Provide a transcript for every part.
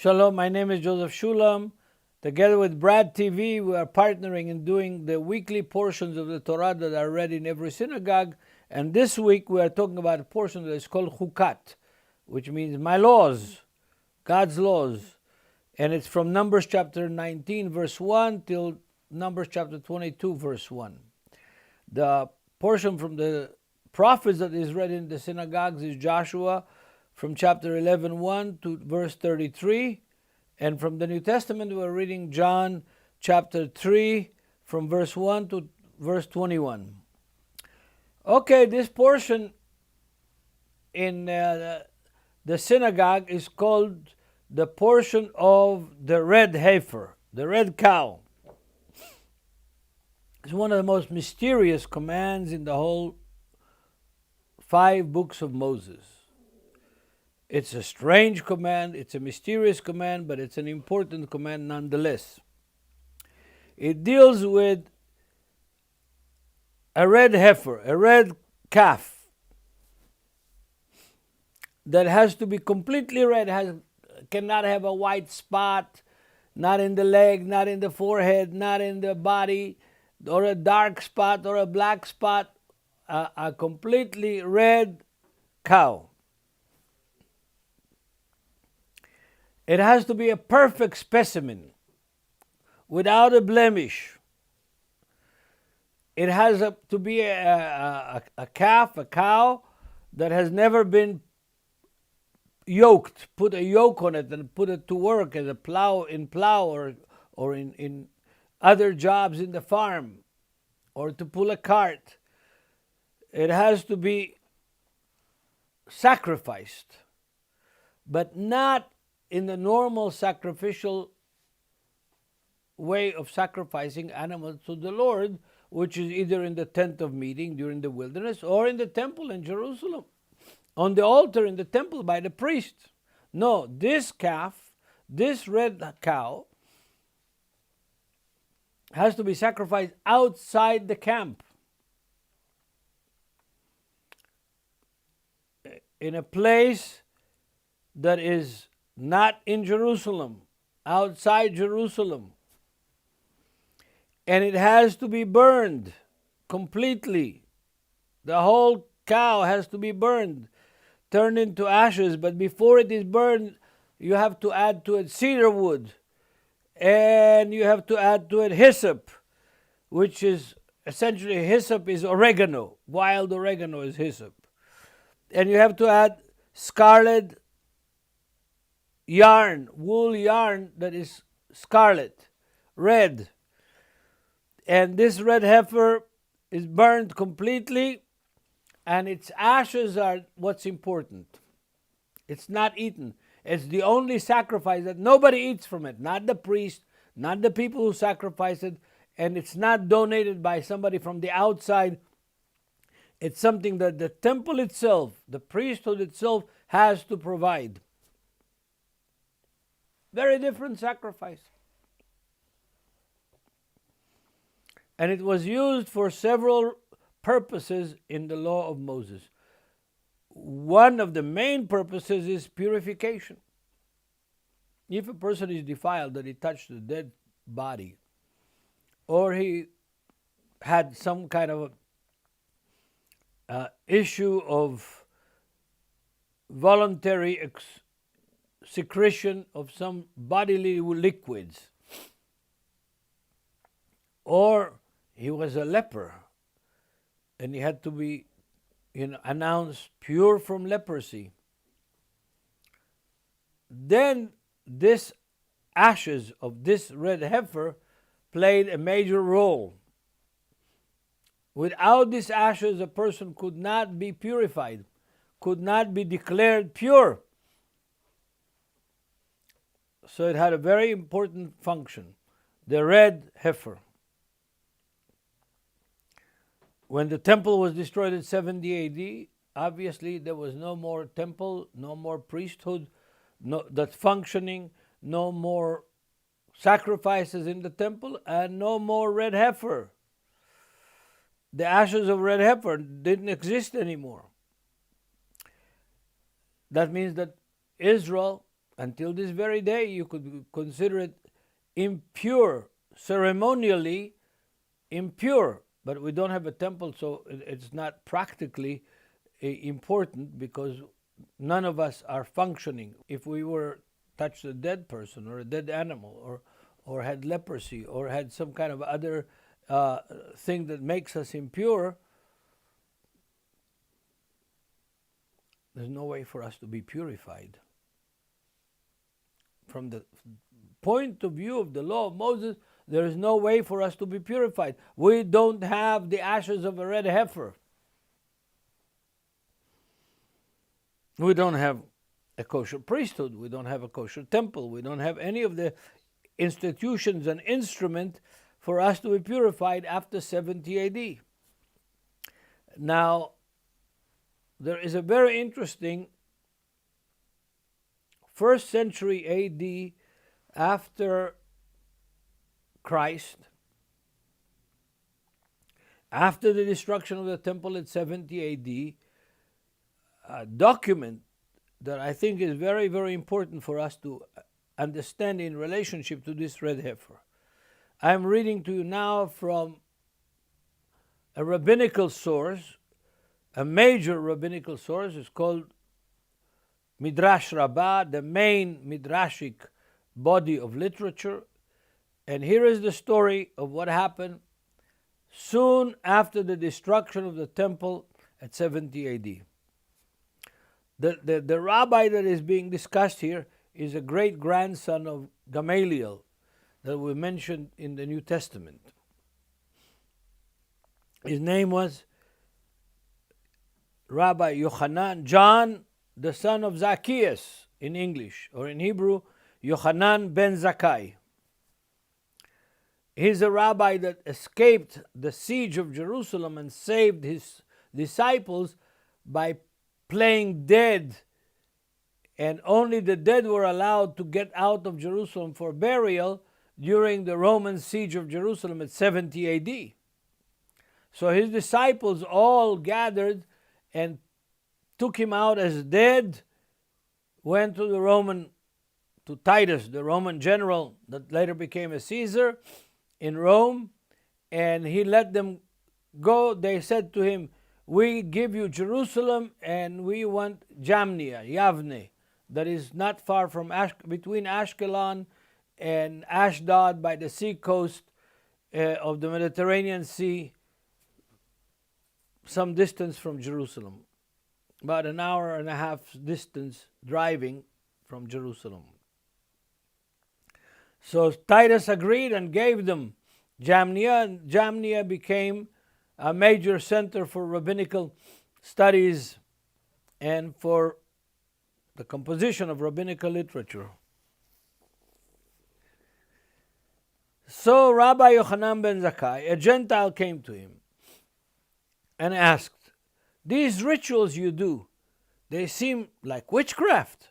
Shalom, my name is Joseph Shulam. Together with BRADTV, we are partnering in doing the weekly portions of the Torah that are read in every synagogue. And this week we are talking about a portion that is called Chukat, which means my laws, God's laws. And it's from Numbers chapter 19, verse 1 till Numbers chapter 22, verse 1. The portion from the prophets that is read in the synagogues is Joshua from chapter 11, 1 to verse 33. And from the New Testament, we're reading John chapter 3 from verse 1 to verse 21. Okay, this portion in the synagogue is called the portion of the red heifer, the red cow. It's one of the most mysterious commands in the whole 5 books of Moses. It's a strange command, it's a mysterious command, but it's an important command nonetheless. It deals with a red heifer, a red calf that has to be completely red, cannot have a white spot, not in the leg, not in the forehead, not in the body, or a dark spot or a black spot, a completely red cow. It has to be a perfect specimen, without a blemish. It has to be a calf, a cow, that has never been yoked, put a yoke on it and put it to work as a plow or in other jobs in the farm, or to pull a cart. It has to be sacrificed, but not in the normal sacrificial way of sacrificing animals to the Lord, which is either in the tent of meeting during the wilderness or in the temple in Jerusalem, on the altar in the temple by the priest. No, this calf, this red cow, has to be sacrificed outside the camp, in a place that is not in Jerusalem, outside Jerusalem. And it has to be burned completely. The whole cow has to be burned, turned into ashes. But before it is burned, you have to add to it cedar wood. And you have to add to it hyssop, which is essentially, hyssop is oregano. Wild oregano is hyssop. And you have to add scarlet yarn, wool yarn that is scarlet, red. And this red heifer is burned completely, and its ashes are what's important. It's not eaten. It's the only sacrifice that nobody eats from it, not the priest, not the people who sacrifice it, and it's not donated by somebody from the outside. It's something that the temple itself, the priesthood itself, has to provide. Very different sacrifice. And it was used for several purposes in the law of Moses. One of the main purposes is purification. If a person is defiled, that he touched a dead body, or he had some kind of issue of voluntary secretion of some bodily liquids, or he was a leper and he had to be announced pure from leprosy, then this ashes of this red heifer played a major role. Without these ashes, a person could not be purified, could not be declared pure. So it had a very important function, the red heifer. When the temple was destroyed in 70 AD, obviously there was no more temple, no more priesthood that's functioning, no more sacrifices in the temple, and no more red heifer. The ashes of red heifer didn't exist anymore. That means that Israel until this very day, you could consider it impure, ceremonially impure. But we don't have a temple, so it's not practically important because none of us are functioning. If we were touched a dead person or a dead animal or had leprosy or had some kind of other thing that makes us impure, there's no way for us to be purified. From the point of view of the law of Moses, there is no way for us to be purified. We don't have the ashes of a red heifer. We don't have a kosher priesthood. We don't have a kosher temple. We don't have any of the institutions and instruments for us to be purified after 70 AD. Now, there is a very interesting 1st century AD after Christ, after the destruction of the temple at 70 AD, a document that I think is very, very important for us to understand in relationship to this red heifer. I'm reading to you now from a rabbinical source, a major rabbinical source. It's called Midrash Rabbah, the main midrashic body of literature. And here is the story of what happened soon after the destruction of the temple at 70 AD. The rabbi that is being discussed here is a great-grandson of Gamaliel that we mentioned in the New Testament. His name was Rabbi Yochanan, John, the son of Zacchaeus in English, or in Hebrew, Yochanan ben Zakkai. He's a rabbi that escaped the siege of Jerusalem and saved his disciples by playing dead, and only the dead were allowed to get out of Jerusalem for burial during the Roman siege of Jerusalem at 70 AD. So his disciples all gathered and took him out as dead, went to Titus, the Roman general that later became a Caesar in Rome, and he let them go. They said to him, "We give you Jerusalem and we want Jamnia, Yavne, that is not far from between Ashkelon and Ashdod by the sea coast of the Mediterranean Sea, some distance from Jerusalem, about an hour and a half distance driving from Jerusalem." So Titus agreed and gave them Jamnia, and Jamnia became a major center for rabbinical studies and for the composition of rabbinical literature. So Rabbi Yochanan ben Zakkai, a Gentile, came to him and asked, "These rituals you do, they seem like witchcraft.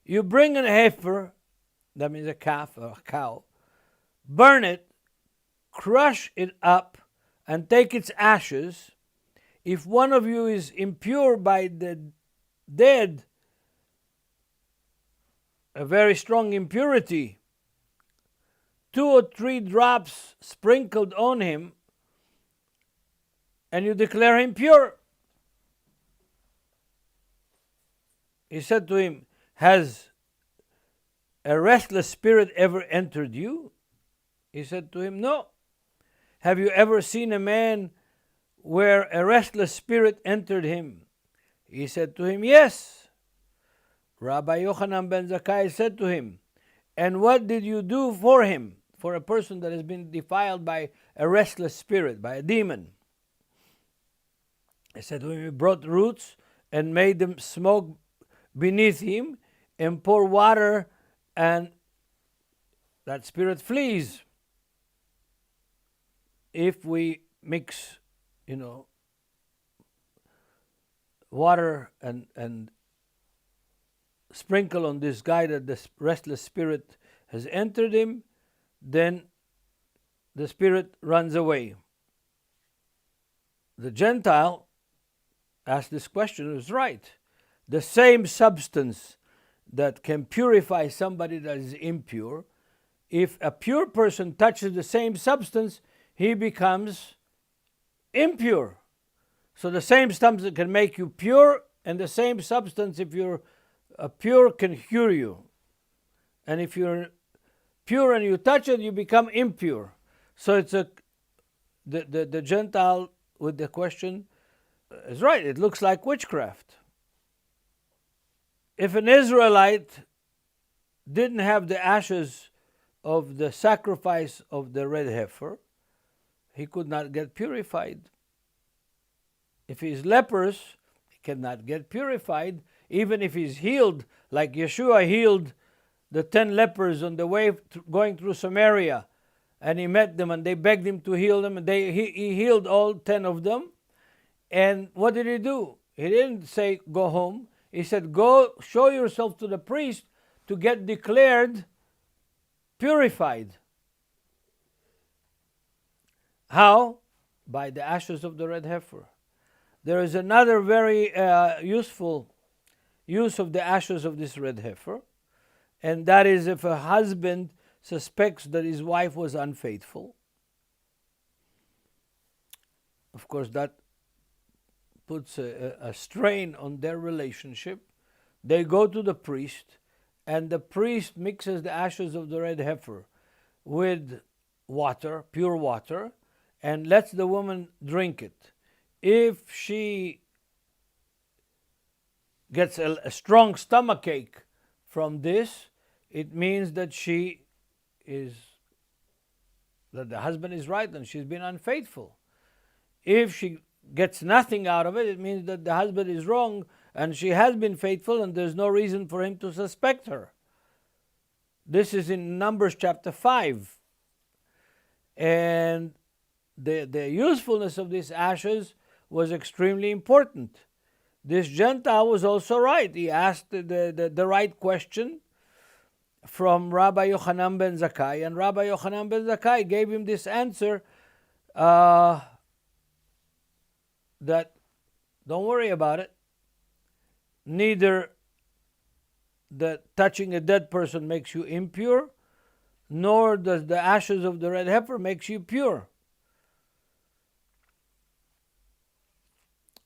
You bring an heifer," that means a calf or a cow, "burn it, crush it up, and take its ashes. If one of you is impure by the dead, a very strong impurity, 2 or 3 drops sprinkled on him, and you declare him pure." He said to him, "Has a restless spirit ever entered you?" He said to him, "No." "Have you ever seen a man where a restless spirit entered him?" He said to him, "Yes." Rabbi Yochanan ben Zakkai said to him, "And what did you do for him, for a person that has been defiled by a restless spirit, by a demon?" He said to him, "He brought roots and made them smoke beneath him, and pour water, and that spirit flees. If we mix, water and sprinkle on this guy that the restless spirit has entered him, then the spirit runs away." The Gentile asked this question. It was right. The same substance that can purify somebody that is impure. If a pure person touches the same substance, he becomes impure. So the same substance can make you pure, and the same substance, if you're pure, can cure you. And if you're pure and you touch it, you become impure. So it's the Gentile with the question is right. It looks like witchcraft. If an Israelite didn't have the ashes of the sacrifice of the red heifer, he could not get purified. If he's leprous, he cannot get purified. Even if he's healed, like Yeshua healed the 10 lepers on the way going through Samaria, and he met them and they begged him to heal them, and he healed all 10 of them. And what did he do? He didn't say, go home. He said, go show yourself to the priest to get declared purified. How? By the ashes of the red heifer. There is another very useful use of the ashes of this red heifer, and that is if a husband suspects that his wife was unfaithful. Of course, that puts a strain on their relationship. They go to the priest, and the priest mixes the ashes of the red heifer with water, pure water, and lets the woman drink it. If she gets a strong stomachache from this, it means that that the husband is right and she's been unfaithful. If she gets nothing out of it, it means that the husband is wrong and she has been faithful and there's no reason for him to suspect her. This is in Numbers chapter 5. And the usefulness of these ashes was extremely important. This Gentile was also right. He asked the right question from Rabbi Yochanan ben Zakkai, and Rabbi Yochanan ben Zakkai gave him this answer that don't worry about it. Neither the touching a dead person makes you impure, nor does the ashes of the red heifer makes you pure.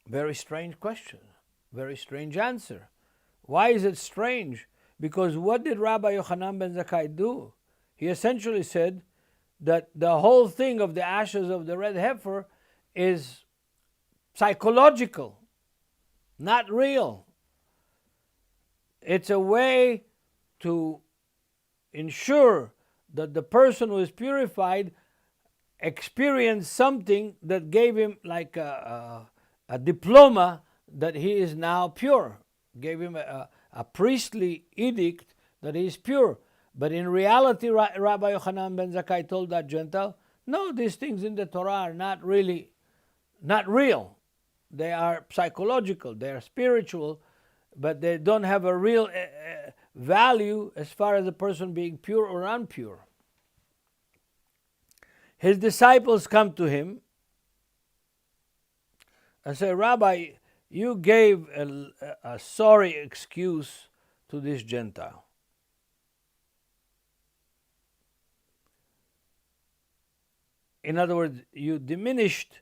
Very strange question. Very strange answer. Why is it strange? Because what did Rabbi Yochanan ben Zakkai do? He essentially said that the whole thing of the ashes of the red heifer is psychological, not real. It's a way to ensure that the person who is purified experienced something that gave him like a diploma that he is now pure, gave him a priestly edict that he is pure. But in reality, Rabbi Yochanan ben Zakkai told that Gentile, no, these things in the Torah are not real. They are psychological, they are spiritual, but they don't have a real value as far as a person being pure or impure. His disciples come to him and say, Rabbi, you gave a sorry excuse to this Gentile. In other words, you diminished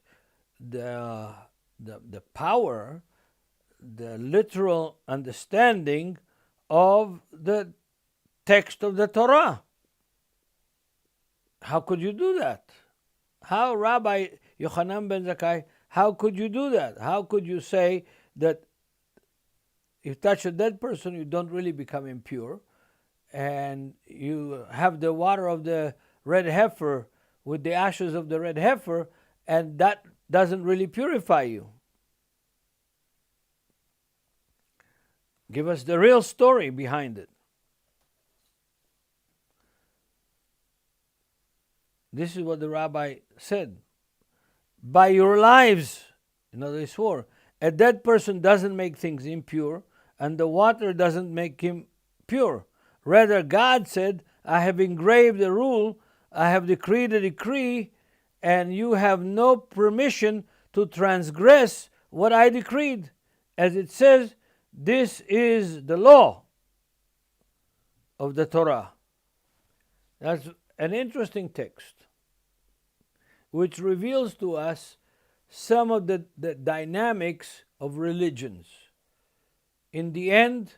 the power, the literal understanding of the text of the Torah. How could you do that? How, Rabbi Yochanan ben Zakkai, how could you do that? How could you say that if you touch a dead person, you don't really become impure, and you have the water of the red heifer with the ashes of the red heifer, and that doesn't really purify you? Give us the real story behind it. This is what the rabbi said. By your lives, in other words, swore, a dead person doesn't make things impure, and the water doesn't make him pure. Rather, God said, I have engraved a rule, I have decreed a decree, and you have no permission to transgress what I decreed. As it says, this is the law. of the Torah. That's an interesting text, which reveals to us some of the dynamics of religions. In the end,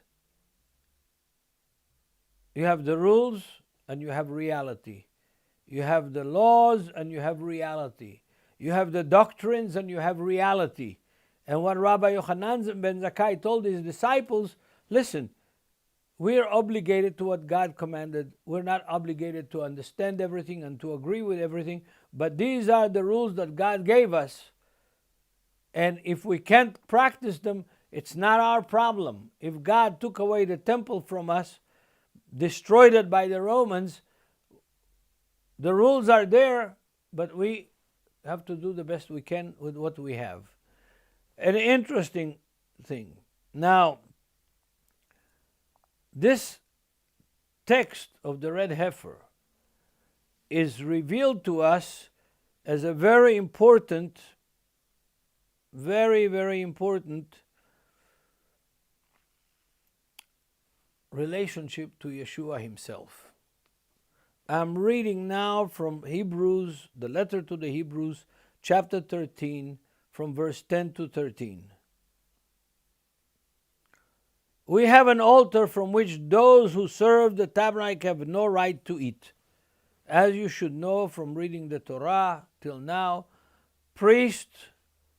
you have the rules and you have reality. You have the laws and you have reality. You have the doctrines and you have reality. And what Rabbi Yochanan ben Zakkai told his disciples, listen, we are obligated to what God commanded. We're not obligated to understand everything and to agree with everything, but these are the rules that God gave us. And if we can't practice them, it's not our problem. If God took away the temple from us, destroyed it by the Romans, the rules are there, but we have to do the best we can with what we have. An interesting thing. Now, this text of the red heifer is revealed to us as a very important, very, very important relationship to Yeshua himself. I'm reading now from Hebrews, the letter to the Hebrews, chapter 13, from verse 10 to 13. We have an altar from which those who serve the tabernacle have no right to eat. As you should know from reading the Torah till now, priests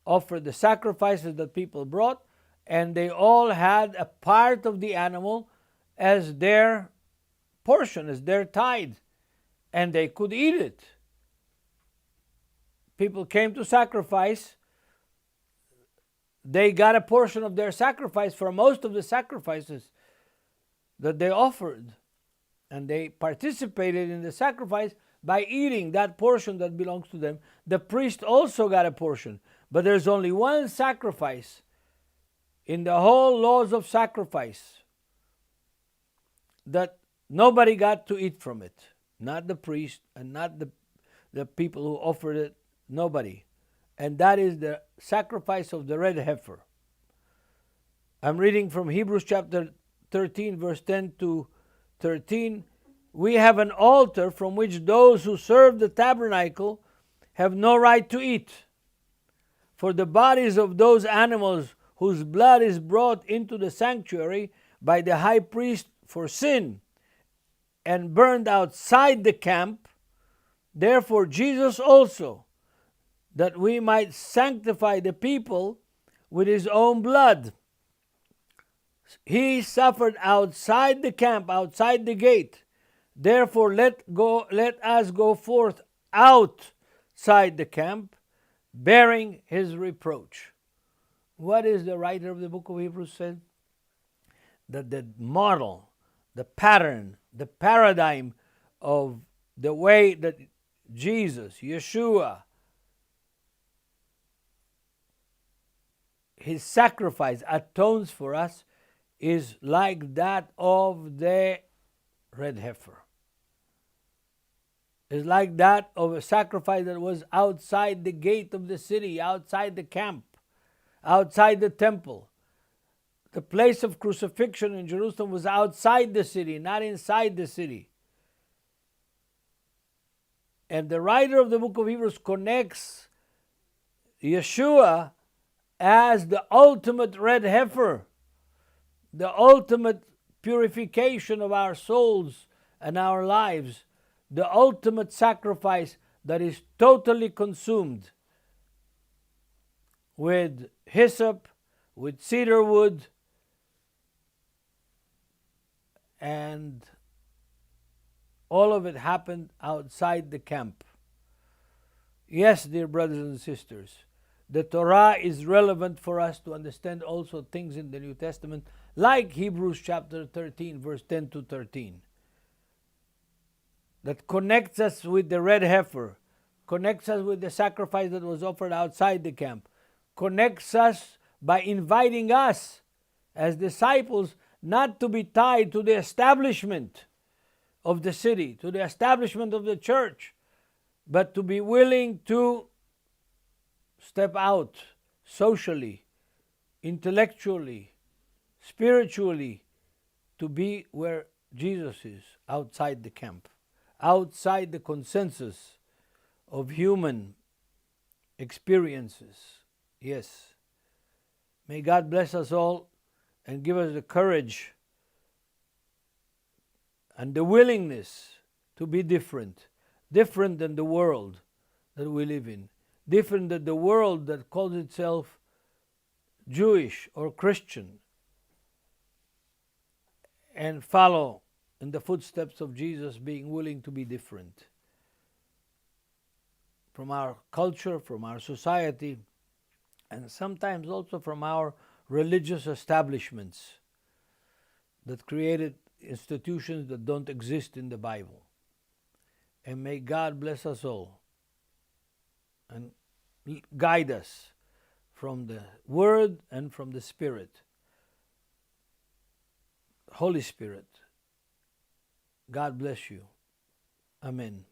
offered the sacrifices that people brought, and they all had a part of the animal as their portion, as their tithe, and they could eat it. People came to sacrifice. They got a portion of their sacrifice for most of the sacrifices that they offered. And they participated in the sacrifice by eating that portion that belongs to them. The priest also got a portion. But there's only one sacrifice in the whole laws of sacrifice that nobody got to eat from it. Not the priest and not the people who offered it. Nobody. And that is the sacrifice of the red heifer. I'm reading from Hebrews chapter 13, verse 10 to 13. We have an altar from which those who serve the tabernacle have no right to eat. For the bodies of those animals whose blood is brought into the sanctuary by the high priest for sin and burned outside the camp, therefore Jesus also, that we might sanctify the people with his own blood. He suffered outside the camp, outside the gate. Therefore let us go forth outside the camp, bearing his reproach. What is the writer of the book of Hebrews said? That the model, the pattern, the paradigm of the way that Jesus, Yeshua, his sacrifice atones for us is like that of the red heifer. It's like that of a sacrifice that was outside the gate of the city, outside the camp, outside the temple. The place of crucifixion in Jerusalem was outside the city, not inside the city. And the writer of the book of Hebrews connects Yeshua as the ultimate red heifer, the ultimate purification of our souls and our lives, the ultimate sacrifice that is totally consumed with hyssop, with cedar wood, and all of it happened outside the camp. Yes, dear brothers and sisters, the Torah is relevant for us to understand also things in the New Testament, like Hebrews chapter 13, verse 10 to 13, that connects us with the red heifer, connects us with the sacrifice that was offered outside the camp, connects us by inviting us as disciples not to be tied to the establishment of the city, to the establishment of the church, but to be willing to step out socially, intellectually, spiritually, to be where Jesus is outside the camp, outside the consensus of human experiences. Yes. May God bless us all and give us the courage and the willingness to be different, different than the world that we live in, different than the world that calls itself Jewish or Christian, and follow in the footsteps of Jesus, being willing to be different from our culture, from our society, and sometimes also from our religious establishments that created institutions that don't exist in the Bible. And may God bless us all and guide us from the Word and from the Spirit. Holy Spirit, God bless you. Amen.